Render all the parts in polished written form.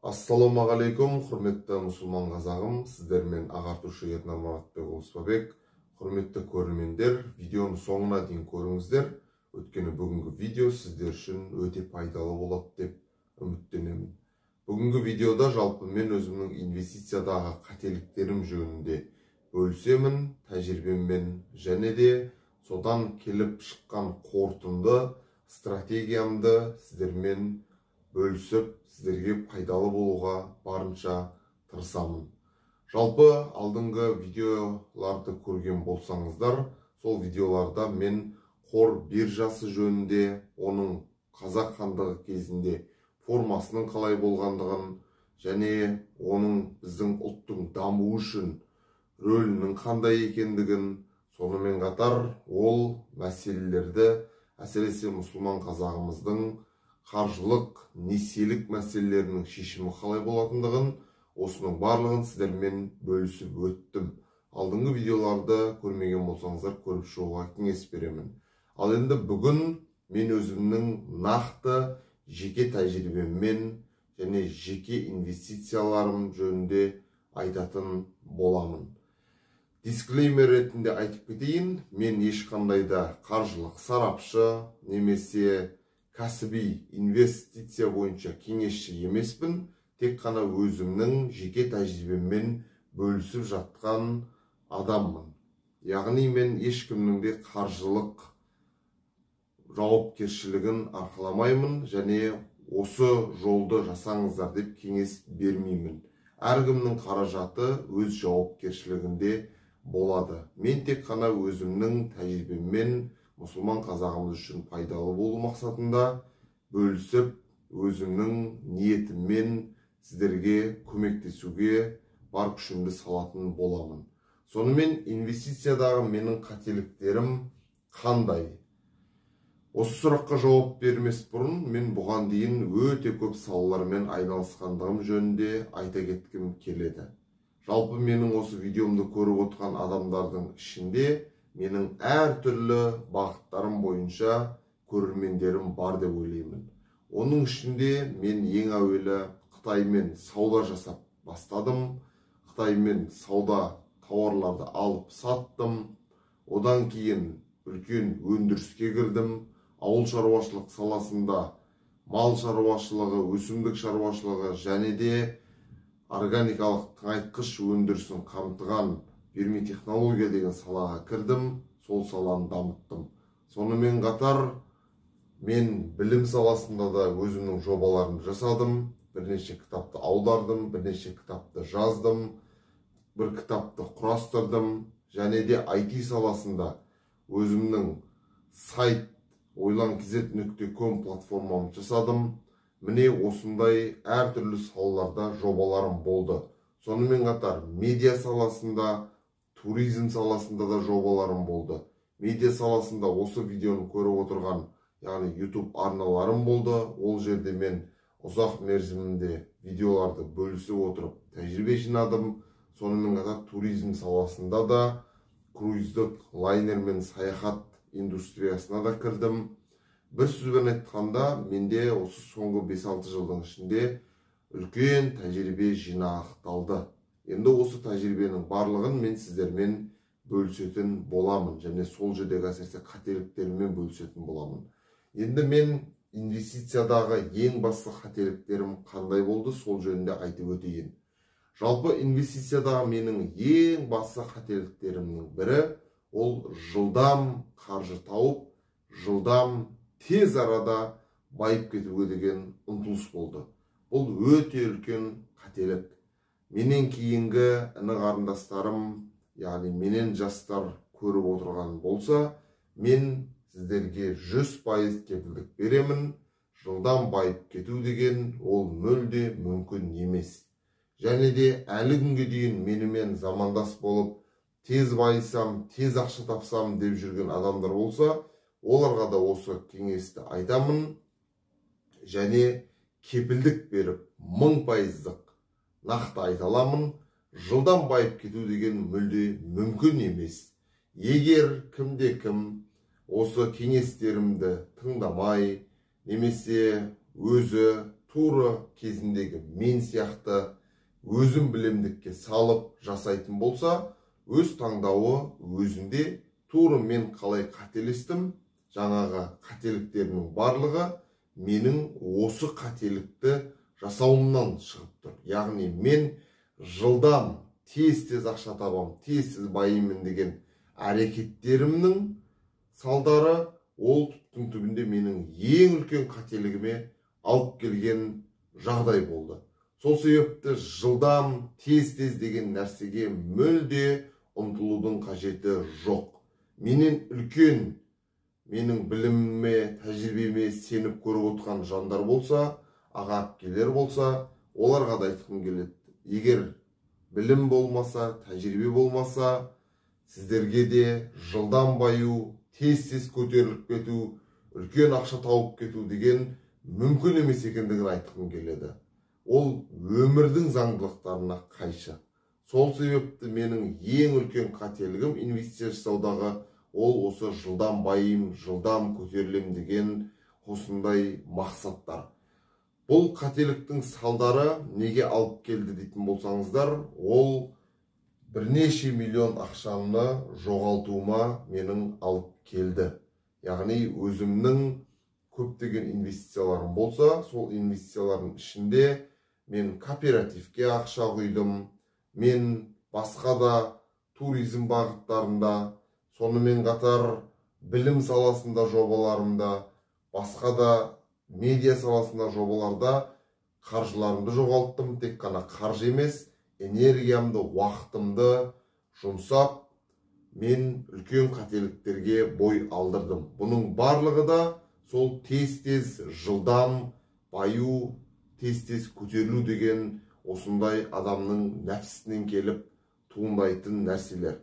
Ассалаумағалейкум, құрметті мұсылман қазағым, сіздермен ағартушы Етнар Маратбек Ұлысбабек. Құрметті көрермендер, видеоны соңына дейін көріңіздер. Өткені бүгінгі видео сіздер үшін өте пайдалы болады деп үміттенемін. Бүгінгі видеода жалпы мен өзімнің инвестициядағы қателіктерім жөнінде бөлісемін, тәжірибеммен және де содан келіп шыққан қорытынды стратегиямды сіздермен бөлісіп, сіздерге пайдалы болуға барынша тырысамын. Жалпы алдыңғы видеоларды көрген болсаңыздар, сол видеоларда мен қор биржасы жөнінде, оның қазақ хандығы кезінде формасының қалай болғандығын және оның біздің ұлттың дамуы үшін рөлінің қандай екендігін, сонымен қатар ол мәселелерді әсіресе мұсылман қазағымыздың қаржылық, несиелік мәселелерінің шешімі қалай болатындығын, осының барлығын сіздермен бөлісіп өттім. Алдыңғы видеоларды көрмеген болсаңыздар, көріп шығуға кеңес беремін. Ал енді бүгін мен өзімнің нақты жеке тәжірибеммен және жеке инвестицияларым жөнінде айтатын боламын. Дисклеймер ретінде айтып кетейін, мен ешқандай да қаржылық сарапшы немесе кәсіби инвестиция бойынша кеңесші емеспін, тек қана өзімнің жеке тәжірибеммен бөлісіп жатқан адаммын. Яғни мен ешкімнің де қаржылық жауапкершілігін арқаламаймын және осы жолды жасаңыздар деп кеңес бермеймін. Әркімнің қаражаты өз жауапкершілігінде болады. Мен тек қана өзімнің тәжірибеммен мұсылман қазағымыз үшін пайдалы болу мақсатында бөлісіп, өзімнің ниетіммен сіздерге көмектесуге бар күшімді салатын боламын. Сонымен инвестициядағы менің қателіктерім қандай? Осы сұраққа жауап бермес бұрын мен бұған дейін өте көп салалармен айналысқандығым жөнінде айта кеткім келеді. Жалпы менің осы видеомды көріп отырған адамдардың ішінде менің әртүрлі бағыттарым бойынша көрермендерім бар деп ойлаймын. Оның ішінде мен ең әуелі Қытаймен сауда жасап бастадым. Қытаймен сауда тауарларды алып саттым. Одан кейін үлкен өндіріске кірдім. Ауыл шаруашылық саласында мал шаруашылығы, өсімдік шаруашылығы және де органикалық тыңайтқыш өндірісін қамтыған вермитехнология деген салаға кірдім, сол саланы дамыттым. Сонымен қатар мен білім саласында да өзімнің жобаларымды жасадым, бірнеше кітапты аудардым, бірнеше кітапты жаздым, бір кітапты құрастырдым және де IT саласында өзімнің сайт ойлан.kz.com платформамды жасадым. Міне осындай әртүрлі салаларда жобаларым болды. Сонымен қатар медиа саласында, туризм саласында да жобаларым болды. Медиа саласында осы видеоны көріп отырған, яғни YouTube арналарым болды. Ол жерде мен ұзақ мерзімінде видеоларды бөлісіп отырып тәжірибе жинадым. Сонымен қатар туризм саласында да круиздік лайнермен саяхат индустриясына да кірдім. Бір сөзбен айтқанда, менде осы соңғы 5-6 жылдың ішінде үлкен тәжірибе жинақталды. Енді осы тәжірибенің барлығын мен сіздермен бөлісетін боламын және сол жердегі әсіресе қателіктеріммен бөлісетін боламын. Енді мен инвестициядағы ең басты қателіктерім қандай болды, сол жөнінде айтып өтейін. Жалпы инвестициядағы менің ең басты қателіктерімнің бірі ол жылдам қаржы тауып, жылдам тез арада байып кетуге деген ұмтылыс болды. Бұл өте үлкен қателік. Менен кейінгі іні қарындастарым, яғни менен жастар көріп отырған болса, мен сіздерге 100% кепілдік беремін. Жылдам байып кету деген ол мүлде мүмкін емес. Және де әлі күнге дейін менімен замандас болып, тез байысам, тез ақша тапсам деп жүрген адамдар болса, оларға да осы кеңесті айтамын және кепілдік беріп 1000% нақты айта аламын. Жылдам байып кету деген мүлде мүмкін емес. Егер кімде-кім осы кеңестерімді тыңдамай немесе өзі туры кезіндегі мен сияқты өзім білімдікке салып жасайтын болса, өз таңдауы өзінде. Туры мен қалай қателестім, жаңағы қателіктерінің барлығы менің осы қателікті жасауымнан шығып тұр. Яғни мен жылдам тез ақша табам, тез байымын деген әрекеттерімнің салдары ол түптің түбінде менің ең үлкен қателігіме алып келген жағдай болды. Сол себепті жылдам тез деген нәрсеге мүлде ұмтылудың қажеті жоқ. Менен үлкен, менің біліміме, тәжірибеме сеніп көріп отқан жандар болса, аға әпкелер болса, оларға да айтқым келеді. Егер білім болмаса, тәжірибе болмаса, сіздерге де жылдам баю, тез көтеріліп кету, үлкен ақша тауып кету деген мүмкін емес екендігін айтқым келеді. Ол өмірдің заңдылықтарына қайшы. Сол себепті менің ең үлкен қателігім инвестиция жасаудағы ол осы жылдам байым, жылдам көтерілем деген осындай мақсаттар. Бұл қателіктің салдары неге алып келді дейтін болсаңыздар, ол бірнеше миллион ақшамны жоғалтуыма менің алып келді. Яғни өзімнің көптеген инвестицияларым болса, сол инвестициялардың ішінде мен кооперативке ақша құйдым, мен басқа да туризм бағыттарында, сонымен қатар білім саласында жобаларымда, басқа да медиа саласында жобаларда қаржыларымды жоғалттым. Тек қана қаржы емес, энергиямды, уақытымды жұмсап, мен үлкен қателіктерге бой алдырдым. Бұның барлығы да сол тез жылдам баю, тез көтерілу деген осындай адамның нәпсісінен келіп туындайтын нәрселер.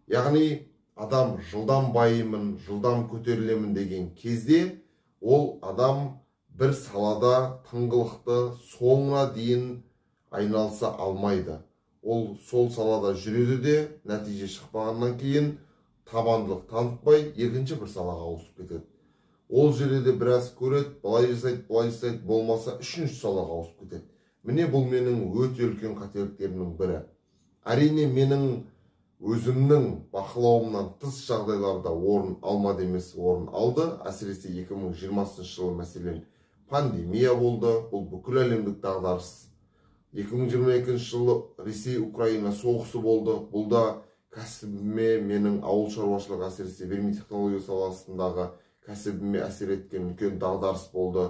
Яғни адам жылдам байымын, жылдам көтерілемін деген кезде ол адам бір салада тыңғылықты соңына дейін айналса алмайды. Ол сол салада жүреді де, нәтиже шықпағаннан кейін табандылық танытпай екінші бір салаға ауысып кетеді. Ол жерде біраз көреді, былай жасайды, болмаса үшінші салаға ауысып кетеді. Міне бұл менің өте үлкен қателіктерімнің бірі. Әрине менің өзімнің бақылауымнан тыс жағдайларда орын алмады емес, орын алды. Әсіресе 2020 жылы мәселен пандемия болды, бұл бүкіл әлемдік дағдарыс. 2022 жылы Ресей-Украина соғысы болды. Бұл да кәсібіме, менің ауыл шаруашылығы, әсіресе верми технология саласындағы кәсібіме әсер еткен үлкен дағдарыс болды.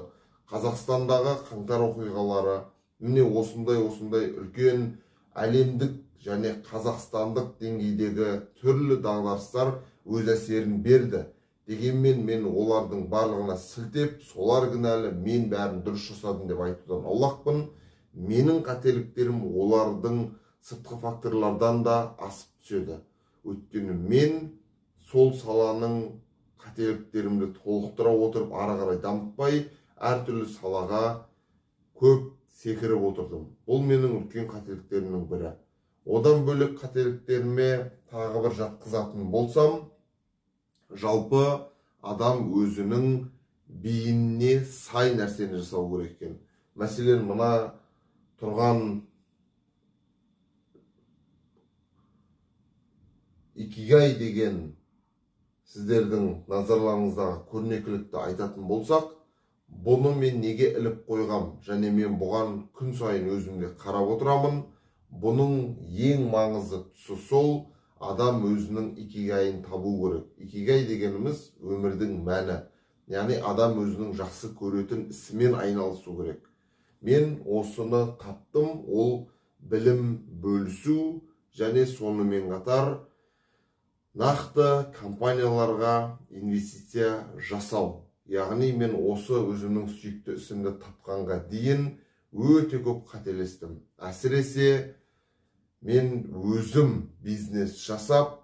Қазақстандағы қаңтар оқиғалары, міне осындай үлкен әлемдік және қазақстандық деңгейдегі түрлі дағдарыстар өз әсерін берді. Дегенмен мен олардың барлығына сілтеп, солар кінәлі, мен бәрін дұрыс жасадым деп айтудан аулақпын. Менің қателіктерім олардың сыртқы факторлардан да асып түседі. Өйткені мен сол саланың қателіктерімді толықтыра отырып, ары қарай дамытпай, әртүрлі салаға көп секіріп отырдым. Бұл менің үлкен қателіктерімнің бірі. Одан бөлек қателіктеріме тағы бір жатқызатын болсам, жалпы адам өзінің бейініне сай нәрсені жасау керек екен. Мәселен, мына тұрған икигай деген сіздердің назарларыңыздағы көрнекілікті айтатын болсақ, бұны мен неге іліп қойғам, және мен бұған күн сайын өзімде қарап отырамын. Бұның ең маңызды тұсы сол, адам өзінің икигайын табу керек. Икигай дегеніміз өмірдің мәні. Яғни адам өзінің жақсы көретін ісімен айналысу керек. Мен осыны таптым, ол білім бөлісу және сонымен қатар нақты компанияларға инвестиция жасау. Яғни мен осы өзімнің сүйікті ісімді тапқанға дейін өте көп қателестім. Әсіресе мен өзім бизнес жасап,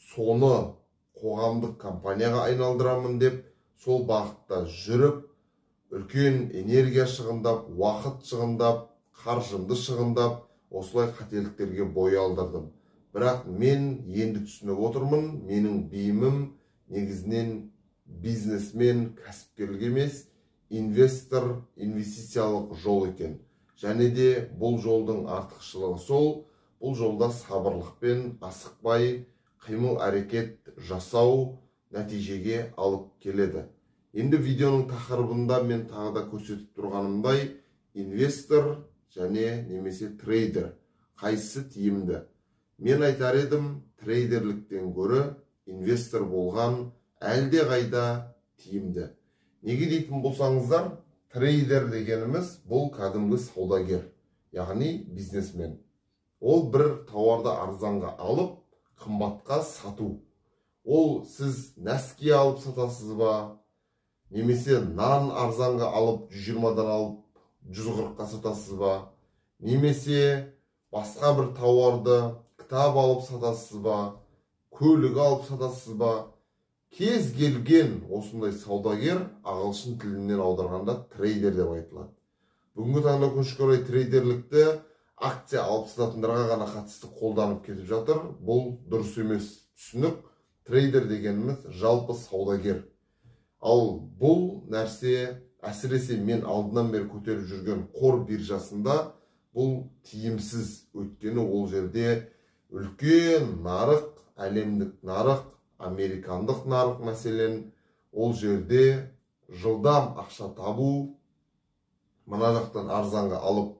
соны қоғамдық компанияға айналдырамын деп, сол бағытта жүріп, үлкен энергия шығындап, уақыт шығындап, қаржымды шығындап, осылай қателіктерге бой алдырдым. Бірақ мен енді түсініп отырмын, менің бейімім негізінен бизнесмен, кәсіпкерлік емес, инвестициялық жол екен. Және де бұл жолдың артықшылығы сол, бұл жолда сабырлықпен асықпай қимыл әрекет жасау нәтижеге алып келеді. Енді видеоның тақырыбында мен тағы да көрсетіп тұрғанымдай, инвестор және немесе трейдер қайсысы тиімді? Мен айтар едім, трейдерліктен гөрі инвестор болған әлде қайда тиімді. Неге дейтін болсаңыздар, трейдер дегеніміз бұл кәдімгі саудагер, яғни бизнесмен. Ол бір тауарды арзанға алып, қымбатқа сату. Ол сіз нәски алып сатасыз ба, немесе нан арзанға алып 120-дан алып 140-қа сатасыз ба, немесе басқа бір тауарды кітап алып сатасыз ба, көлік алып сатасыз ба. Кез келген осындай саудагер ағылшын тілінен аударғанда трейдер деп айтылады. Бүгінгі таңда өкінішке орай трейдерлікті акция алып сататындарға ғана қатысты қолданып кетіп жатыр. Бұл дұрыс емес түсінік. Трейдер дегеніміз жалпы саудагер. Ал бұл нәрсе әсіресе мен алдынан бері көтеріп жүрген қор биржасында бұл тиімсіз. Өйткені ол жерде үлкен нарық, әлемдік нарық, американдық нарық мәселен, ол жерде жылдам ақша табу, мына жақтан арзанға алып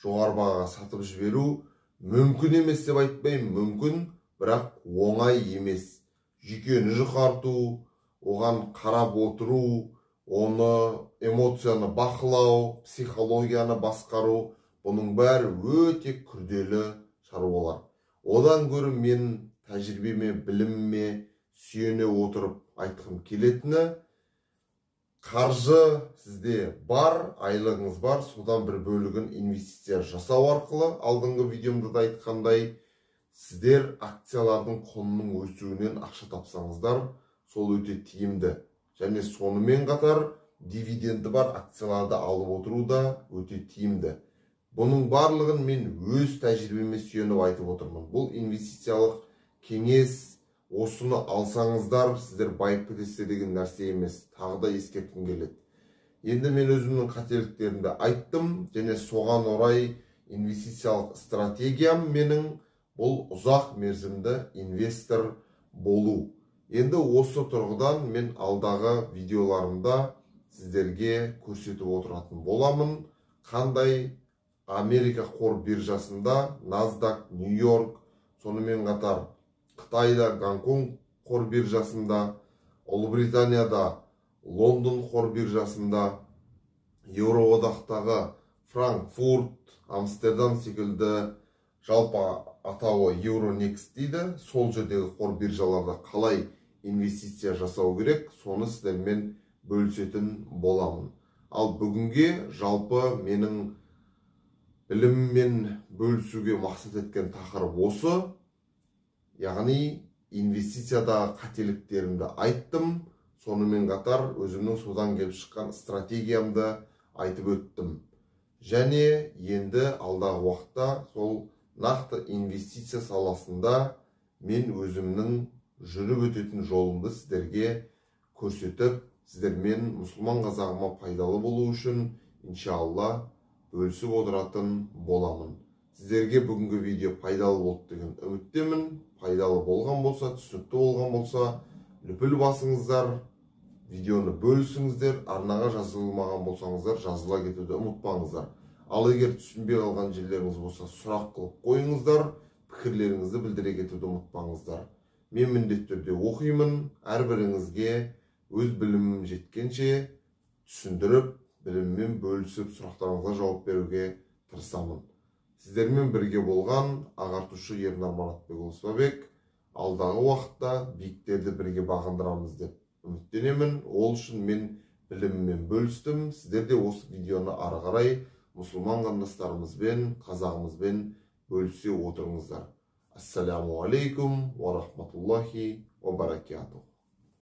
жоғары бағаға сатып жіберу мүмкін емес деп айтпаймын, мүмкін, бірақ оңай емес. Жүйкені жұқарту, оған қарап отыру, оны эмоцияны бақылау, психологияны басқару, бұның бәрі өте күрделі шаруалар. Одан гөрі мен тәжірибеме, біліміме сүйене отырып айтқым келетіні, қаржы сізде бар, айлығыңыз бар, содан бір бөлігін инвестиция жасау арқылы, алдыңғы видеомда да айтқандай, сіздер акциялардың құнының өсуінен ақша тапсаңыздар, сол өте тиімді. Және сонымен қатар дивиденді бар акцияларды алып отыру да өте тиімді. Бұның барлығын мен өз тәжірибеме сүйеніп айтып отырмын. Бұл инвестициялық кеңес, осыны алсаңыздар, сіздер байып кетесіздер деген нәрсе емес. Тағы да ескерткім келеді. Енді мен өзімнің қателіктерімді айттым, және соған орай инвестициялық стратегиям менің бұл ұзақ мерзімді инвестор болу. Енді осы тұрғыдан мен алдағы видеоларымда сіздерге көрсетіп отыратын боламын, қандай Америка қор биржасында NASDAQ, Нью-Йорк, сонымен қатар Қытайда Гонконг қор биржасында, Ұлыбританияда Лондон қор биржасында, Еуроодақтағы Франкфурт, Амстердам секілді, жалпы атауы Euronext дейді, сол жердегі қор биржаларда қалай инвестиция жасау керек, соны сіздермен бөлісетін боламын. Ал бүгінге жалпы менің біліммен бөлісуге мақсат еткен тақырып осы, яғни инвестициядағы қателіктерімді айттым, сонымен қатар өзімнің содан келіп шыққан стратегиямды айтып өттім. Және енді алдағы уақытта сол нақты инвестиция саласында мен өзімнің жүріп өтетін жолымды сіздерге көрсетіп, сіздермен мұсылман қазағыма пайдалы болу үшін, иншалла, бөлісіп отыратын боламын. Сіздерге бүгінгі видео пайдалы болды деген үміттемін. Пайдалы болған болса, түсінікті болған болса, лүпіл басыңыздар, видеоны бөлісіңіздер, арнаға жазылмаған болсаңыздар, жазыла кетуді ұмытпаңыздар. Ал егер түсінбей қалған жерлеріңіз болса, сұрақ қылып қойыңыздар, пікірлеріңізді білдіре кетуді ұмытпаңыздар. Мен міндетті түрде оқимын, әрбіріңізге өз білімім жеткенше түсіндіріп, біліммен бөлісіп, сұрақтарыңызға жауап беруге тырысамын. Сіздермен бірге болған ағартушы Ернар Маратбекұлы Ұстабек, алдағы уақытта биіктерді бірге бағындырамыз деп үміттенемін. Ол үшін мен біліммен бөлістім. Сіздер де осы видеоны ары қарай мұсылман қандастарымызбен, қазағымызбен бөлісе отырыңыздар. Ассаламу алейкум ва рахматуллахи ва баракатух.